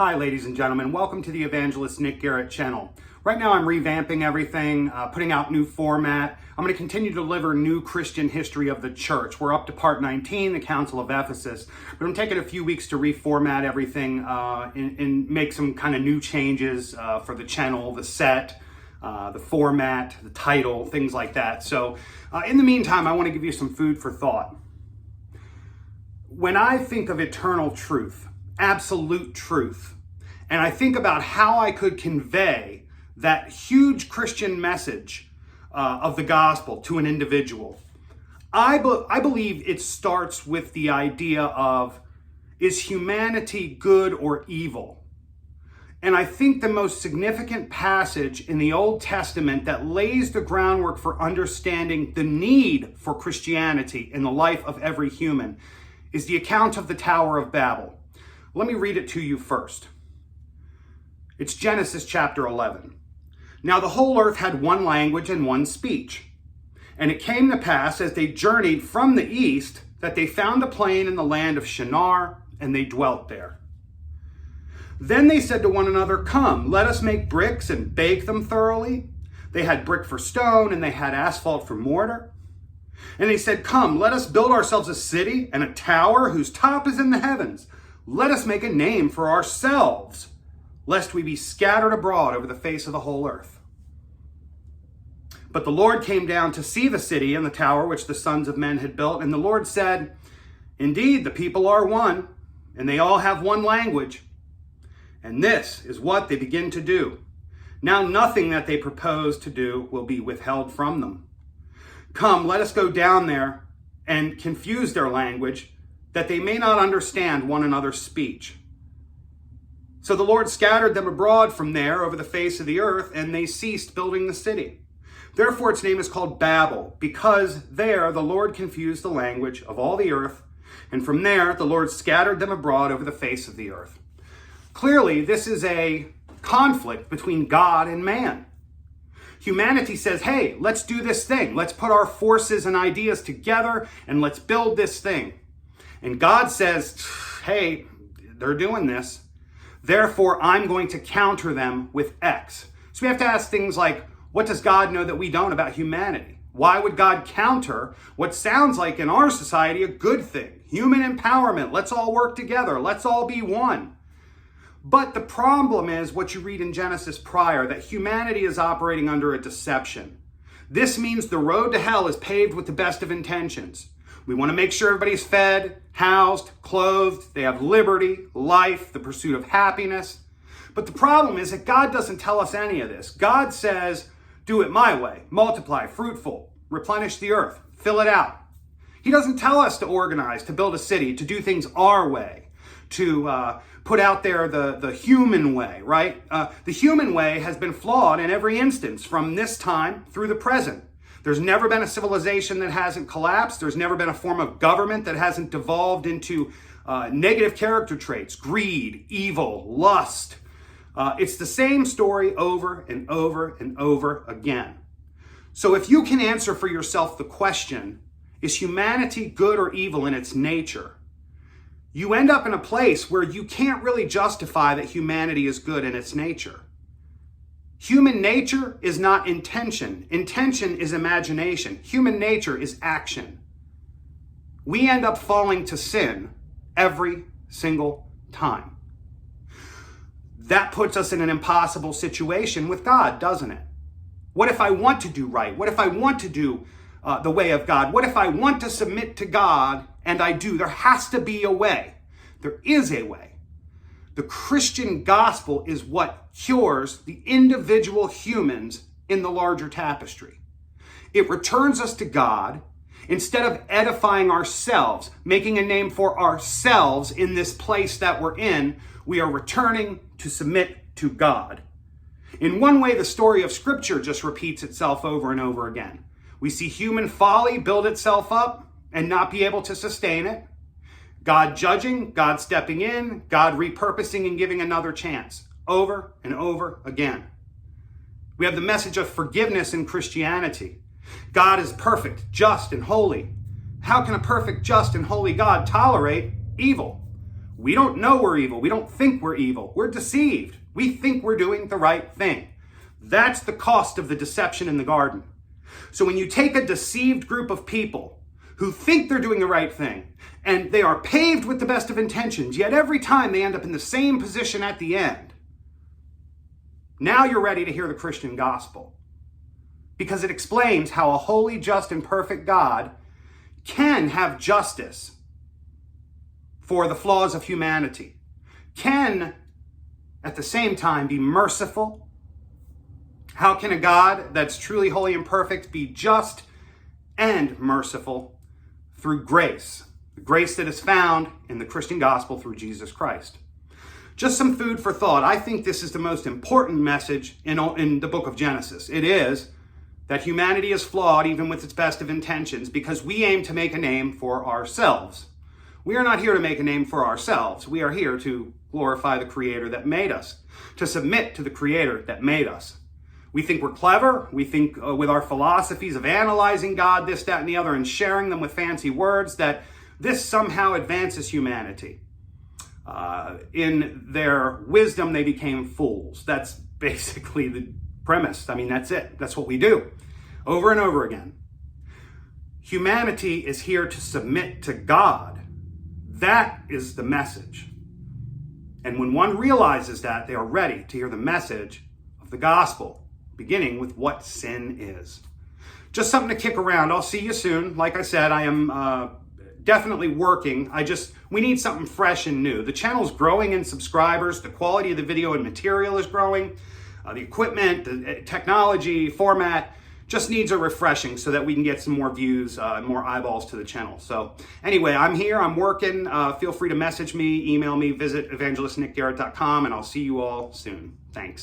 Hi, ladies and gentlemen. Welcome to the Evangelist Nick Garrett channel. Right now I'm revamping everything, putting out new format. I'm going to continue to deliver new Christian history of the church. We're up to part 19, the Council of Ephesus. But I'm taking a few weeks to reformat everything and make some kind of new changes for the channel, the set, the format, the title, things like that. So in the meantime, I want to give you some food for thought. When I think of eternal truth, absolute truth, and I think about how I could convey that huge Christian message of the gospel to an individual, I believe it starts with the idea of, is humanity good or evil? And I think the most significant passage in the Old Testament that lays the groundwork for understanding the need for Christianity in the life of every human is the account of the Tower of Babel. Let me read it to you first. It's Genesis chapter 11. Now the whole earth had one language and one speech. And it came to pass as they journeyed from the east that they found a plain in the land of Shinar, and they dwelt there. Then they said to one another, "Come, let us make bricks and bake them thoroughly." They had brick for stone, and they had asphalt for mortar. And they said, "Come, let us build ourselves a city and a tower whose top is in the heavens. Let us make a name for ourselves, lest we be scattered abroad over the face of the whole earth." But the Lord came down to see the city and the tower which the sons of men had built. And the Lord said, "Indeed, the people are one, and they all have one language. And this is what they begin to do. Now nothing that they propose to do will be withheld from them. Come, let us go down there and confuse their language, that they may not understand one another's speech." So the Lord scattered them abroad from there over the face of the earth, and they ceased building the city. Therefore its name is called Babel, because there the Lord confused the language of all the earth, and from there the Lord scattered them abroad over the face of the earth. Clearly, this is a conflict between God and man. Humanity says, hey, let's do this thing. Let's put our forces and ideas together, and let's build this thing. And God says, hey, they're doing this. Therefore, I'm going to counter them with X. So we have to ask things like, what does God know that we don't about humanity? Why would God counter what sounds like in our society a good thing? Human empowerment. Let's all work together. Let's all be one. But the problem is what you read in Genesis prior, that humanity is operating under a deception. This means the road to hell is paved with the best of intentions. We want to make sure everybody's fed, housed, clothed, they have liberty, life, the pursuit of happiness. But the problem is that God doesn't tell us any of this. God says, do it my way, multiply, fruitful, replenish the earth, fill it out. He doesn't tell us to organize, to build a city, to do things our way, to put out there the human way, right? The human way has been flawed in every instance from this time through the present. There's never been a civilization that hasn't collapsed. There's never been a form of government that hasn't devolved into negative character traits, greed, evil, lust. It's the same story over and over and over again. So if you can answer for yourself the question, is humanity good or evil in its nature? You end up in a place where you can't really justify that humanity is good in its nature. Human nature is not intention. Intention is imagination. Human nature is action. We end up falling to sin every single time. That puts us in an impossible situation with God, doesn't it? What if I want to do right? What if I want to do the way of God? What if I want to submit to God and I do? There has to be a way. There is a way. The Christian gospel is what cures the individual humans in the larger tapestry. It returns us to God. Instead of edifying ourselves, making a name for ourselves in this place that we're in, we are returning to submit to God. In one way, the story of Scripture just repeats itself over and over again. We see human folly build itself up and not be able to sustain it. God judging, God stepping in, God repurposing and giving another chance, over and over again. We have the message of forgiveness in Christianity. God is perfect, just, and holy. How can a perfect, just, and holy God tolerate evil? We don't know we're evil. We don't think we're evil. We're deceived. We think we're doing the right thing. That's the cost of the deception in the garden. So when you take a deceived group of people who think they're doing the right thing, and they are paved with the best of intentions, yet every time they end up in the same position at the end, now you're ready to hear the Christian gospel. Because it explains how a holy, just, and perfect God can have justice for the flaws of humanity, can at the same time be merciful. How can a God that's truly holy and perfect be just and merciful? Through grace, the grace that is found in the Christian gospel through Jesus Christ. Just some food for thought. I think this is the most important message in the book of Genesis. It is that humanity is flawed even with its best of intentions because we aim to make a name for ourselves. We are not here to make a name for ourselves. We are here to glorify the Creator that made us, to submit to the Creator that made us. We think we're clever. We think with our philosophies of analyzing God, this, that, and the other, and sharing them with fancy words, that this somehow advances humanity. In their wisdom, they became fools. That's basically the premise. I mean, that's it. That's what we do over and over again. Humanity is here to submit to God. That is the message. And when one realizes that, they are ready to hear the message of the gospel, beginning with what sin is. Just something to kick around. I'll see you soon. Like I said, I am definitely working. We need something fresh and new. The channel's growing in subscribers. The quality of the video and material is growing. The equipment, the technology, format just needs a refreshing so that we can get some more views and more eyeballs to the channel. So anyway, I'm here, I'm working. Feel free to message me, email me, visit EvangelistNickG.com, and I'll see you all soon. Thanks.